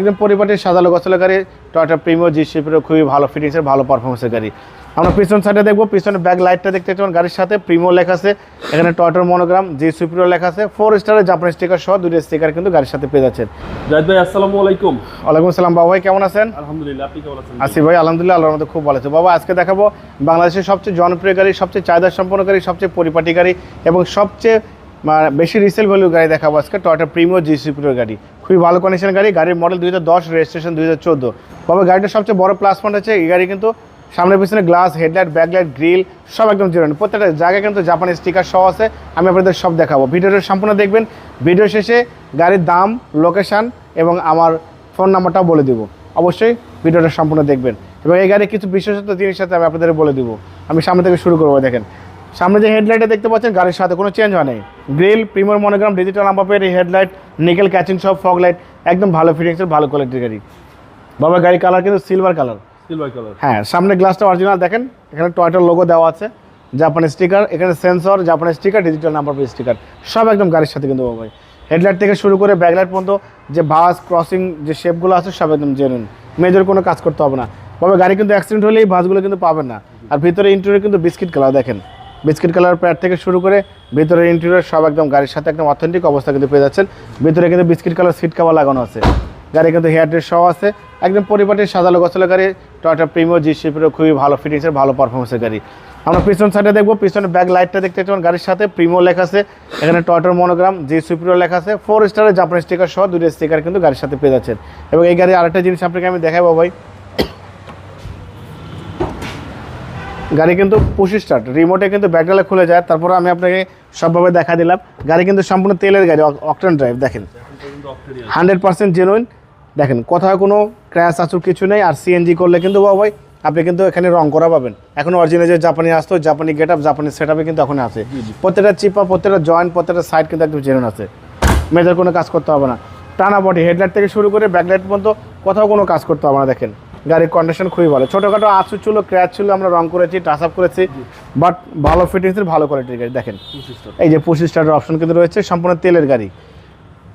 একদম পরিপাটির সাজালো গোছালো গাড়ি টয়োটা প্রিমিও জি শিপের খুবই ভালো ফিটিংসের ভালো পারফরমেন্সের গাড়ি। আমরা পিছন সাইডে দেখবো, পিছনে ব্যাক লাইটটা দেখতে পাচ্ছেন গাড়ির সাথে প্রিমিও লেখা আছে, এখানে টয়োটার মনোগ্রাম জি সুপিরিয়র লেখা আছে, 4 স্টারের জাপানি স্টিকার সহ দুটো স্টিকার কিন্তু গাড়ির সাথে পেয়ে যাচ্ছেন। জাহিদ ভাই আসসালামু আলাইকুম। ওয়ালাইকুম আসসালাম বাবা ভাই, কেমন আছেন? আলহামদুলিল্লাহ, আপনি কেমন আছেন? আসি ভাই আলহামদুলিল্লাহ, আল্লাহর মধ্যে খুব ভালো আছে। বাবা আজকে দেখাবো বাংলাদেশের সবচেয়ে জনপ্রিয় গাড়ি, সবচেয়ে চাহিদা সম্পন্ন গাড়ি, সবচেয়ে পরিপাটি গাড়ি এবং সবচেয়ে বেশি রিসেল ভ্যালু গাড়ি দেখাবো আজকে, টয়োটা প্রিমিও জি সুপিরিয়র গাড়ি। খুবই ভালো কন্ডিশন গাড়ি, গাড়ির মডেল 2010, রেজিস্ট্রেশন 2014। বাবা গাড়িটার সবচেয়ে বড় প্লাস পয়েন্ট হচ্ছে এই গাড়ি কিন্তু সামনে পিছনে গ্লাস, হেডলাইট, ব্যাকলাইট, গ্রিল সব একদম জিরো। প্রত্যেকটা জায়গায় কিন্তু জাপানি স্টিকার সহ আছে, আমি আপনাদের সব দেখাবো। ভিডিওটা সম্পূর্ণ দেখবেন, ভিডিও শেষে গাড়ির দাম, লোকেশান এবং আমার ফোন নাম্বারটাও বলে দিব। অবশ্যই ভিডিওটা সম্পূর্ণ দেখবেন এবং এই গাড়ির কিছু বিশেষত্ব জিনিস সাথে আমি আপনাদের বলে দিব। আমি সামনে থেকে শুরু করবো। দেখেন সামনে যে হেডলাইটটা দেখতে পাচ্ছেন গাড়ির সাথে কোনো চেঞ্জ হয় নাই, grill, premier monogram, digital number plate, এই হেডলাইট, নিকেল ক্যাচিং সব, ফগ লাইট, একদম ভালো ফিটিংসের ভালো কোয়ালিটির গাড়ি। বাবা গাড়ির কালার কিন্তু সিলভার কালার। সিলভার কালার, হ্যাঁ, সামনে গ্লাসটা অরিজিনাল দেখেন, এখানে টয়োটার লোগো দেওয়া আছে, জাপানি স্টিকার, এখানে সেন্সর, জাপানি sticker, digital number plate sticker সব একদম গাড়ির সাথে কিন্তু বাবা। হেডলাইট থেকে শুরু করে ব্যাকলাইট পর্যন্ত যে বাস ক্রসিং যে শেপগুলো আছে সব একদম জেনুইন, মেজর কোনো কাজ করতে হবে না। বাবা গাড়ি কিন্তু অ্যাক্সিডেন্ট হলে এই বাসগুলো কিন্তু পাবেন না। আর ভিতরে ইন্টেরিয়র কিন্তু বিস্কিট কালার, দেখেন বিস্কিট কালার প্যাড থেকে শুরু করে ভিতরের ইন্টেরিয়র সব একদম গাড়ির সাথে একদম অথেন্টিক অবস্থা কিন্তু পেয়ে যাচ্ছেন। ভিতরে কিন্তু বিস্কিট কালার সিট কভার লাগানো আছে, গাড়ি কিন্তু হেয়ার ড্রেস সহ আছে, একদম পরিপাটির সাজালো গোছালো গাড়ি, টয়োটা প্রিমিও জি শিপের খুবই ভালো ফিটিংসের ভালো পারফরমেন্সের গাড়ি। আমরা পিছন সাইডে দেখবো, পিছনে ব্যাক লাইটটা দেখতে পাচ্ছেন গাড়ির সাথে প্রিমিও লেখা আছে, এখানে টয়োটার মনোগ্রাম, জি সুপিরিয়র লেখা আছে, 4 স্টারের জাপানি স্টিকার সহ দুটো স্টিকার কিন্তু গাড়ির সাথে পেয়ে যাচ্ছেন। এবং এই গাড়ির আরেকটা জিনিস আপনাকে আমি দেখাবো ভাই, গাড়ি কিন্তু পুশ স্টার্ট, রিমোটে কিন্তু ব্যাকডালা খুলে যায়। তারপরে আমি আপনাকে সবভাবে দেখা দিলাম, গাড়ি কিন্তু সম্পূর্ণ তেলের গাড়ি, অকটেন ড্রাইভ, দেখেন 100% জেনুইন। দেখেন কোথাও কোনো ক্র্যাশ আচুর কিছু নেই। আর সিএনজি করলে কিন্তু বাবাই আপনি কিন্তু এখানে রং করা পাবেন, এখন অরিজিনাল যে জাপানি আসতো, জাপানি গেট আপ, জাপানি সেট আপে কিন্তু এখন আছে। প্রত্যেকটা চিপা, প্রত্যেকটা জয়েন্ট, প্রত্যেকটা সাইড কিন্তু একদম জেনুইন আছে, মেজর কোনো কাজ করতে হবে না। টানা বডি, হেডলাইট থেকে শুরু করে ব্যাকলাইট পর্যন্ত কোথাও কোনো কাজ করতে হবে না। দেখেন গাড়ির কন্ডিশন খুবই ভালো, ছোটোখাটো আঁচু ছিল, ক্র্যাচ ছিল, আমরা রং করেছি, টাচ আপ করেছি, বাট ভালো ফিটিংসের ভালো কোয়ালিটির গাড়ি। দেখেন এই যে পুশ স্টার্টের অপশন কিন্তু রয়েছে, সম্পূর্ণ তেলের গাড়ি।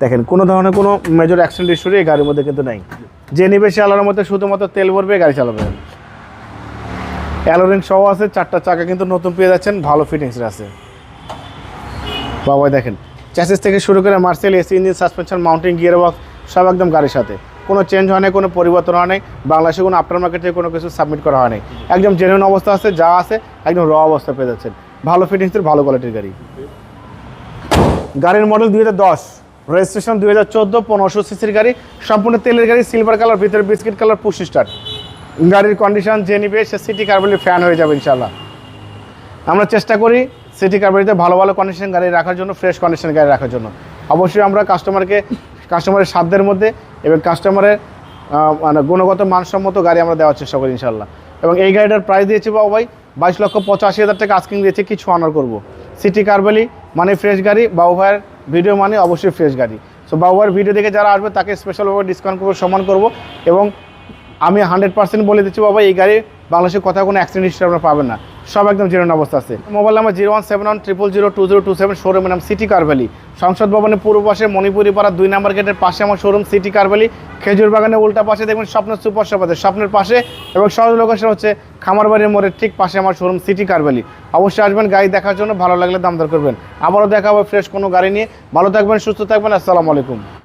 দেখেন কোনো ধরনের কোনো মেজর অ্যাক্সিডেন্ট ইস্যু এই গাড়ির মধ্যে কিন্তু নাই। যে নিবে সে আলোর মধ্যে শুধুমাত্র তেল ভরবে, গাড়ি চালাবে। অ্যালোরিং সহ আছে, 4টা চাকা কিন্তু নতুন পেয়ে যাচ্ছেন, ভালো ফিটিংসের আছে বাবা। দেখেন চ্যাসিস থেকে শুরু করে Marcel, AC engine, suspension, mounting, gear box সব একদম গাড়ির সাথে, কোনো চেঞ্জ হয় নাই, কোনো পরিবর্তন হয় নাই। বাংলাদেশে কোনো আফটার মার্কেট থেকে কোনো কিছু সাবমিট করা হয় নাই, একদম জেনুইন অবস্থা আছে, যা আছে একদম র অবস্থা পেয়ে যাচ্ছেন, ভালো ফিটিংসের ভালো কোয়ালিটির গাড়ি। গাড়ির মডেল 2010, রেজিস্ট্রেশন 2014, 1500 সিসির গাড়ি, সম্পূর্ণ তেলের গাড়ি, সিলভার কালার, ভিতরে বিস্কিট কালার, পুশ স্টার্ট। গাড়ির কন্ডিশন যে নিবে সে সিটি কার্বলি ফ্যান হয়ে যাবে ইনশাল্লাহ। আমরা চেষ্টা করি সিটি কার্বলিতে ভালো ভালো কন্ডিশন গাড়ি রাখার জন্য, ফ্রেশ কন্ডিশন গাড়ি রাখার জন্য। অবশ্যই আমরা কাস্টমারের সাধ্যের মধ্যে এবং কাস্টমারের মানে গুণগত মানসম্মত গাড়ি আমরা দেওয়ার চেষ্টা করি ইনশাল্লাহ। এবং এই গাড়িটার প্রাইস দিয়েছি বাবু ভাই 22,85,000 টাকা আস্কিং দিয়েছি, কিছু অনার করবো। সিটি কার্বলি মানে ফ্রেশ গাড়ি, বাবু ভাইয়ের ভিডিও মানে অবশ্যই ফ্রেশ গাড়ি। সো বাবু ভাইয়ের ভিডিও দেখে যারা আসবে তাকে স্পেশালভাবে ডিসকাউন্ট করবো, সম্মান করবো। এবং আমি 100% বলে দিচ্ছি বাবা, এই গাড়ি বাংলাদেশের কোথাও কোনো অ্যাক্সিডেন্ট হিস্ট্রি আপনারা পাবেন না, সব একদম জেনুইন অবস্থা আছে। মোবাইল নাম্বার 01710002027, শোরুমের নাম সিটি কারভ্যালি, সংসদ ভবনের পূর্ব পাশে মণিপুরি পাড়া 2 নম্বর গেটের পাশে আমার শোরুম সিটি কারভ্যালি। খেজুর বাগানের উল্টা পাশে দেখবেন স্বপ্ন সুপার শপ আছে, স্বপ্নের পাশে। এবং সহজ লোকেশন হচ্ছে খামারবাড়ির মোড়ের ঠিক পাশে আমার শোরুম সিটি কারভ্যালি। অবশ্যই আসবেন গাড়ি দেখার জন্য, ভালো লাগলে দাম দর করবেন। আবারও দেখা হবে ফ্রেশ কোনো গাড়ি নিয়ে। ভালো থাকবেন, সুস্থ থাকবেন, আসসালামু আলাইকুম।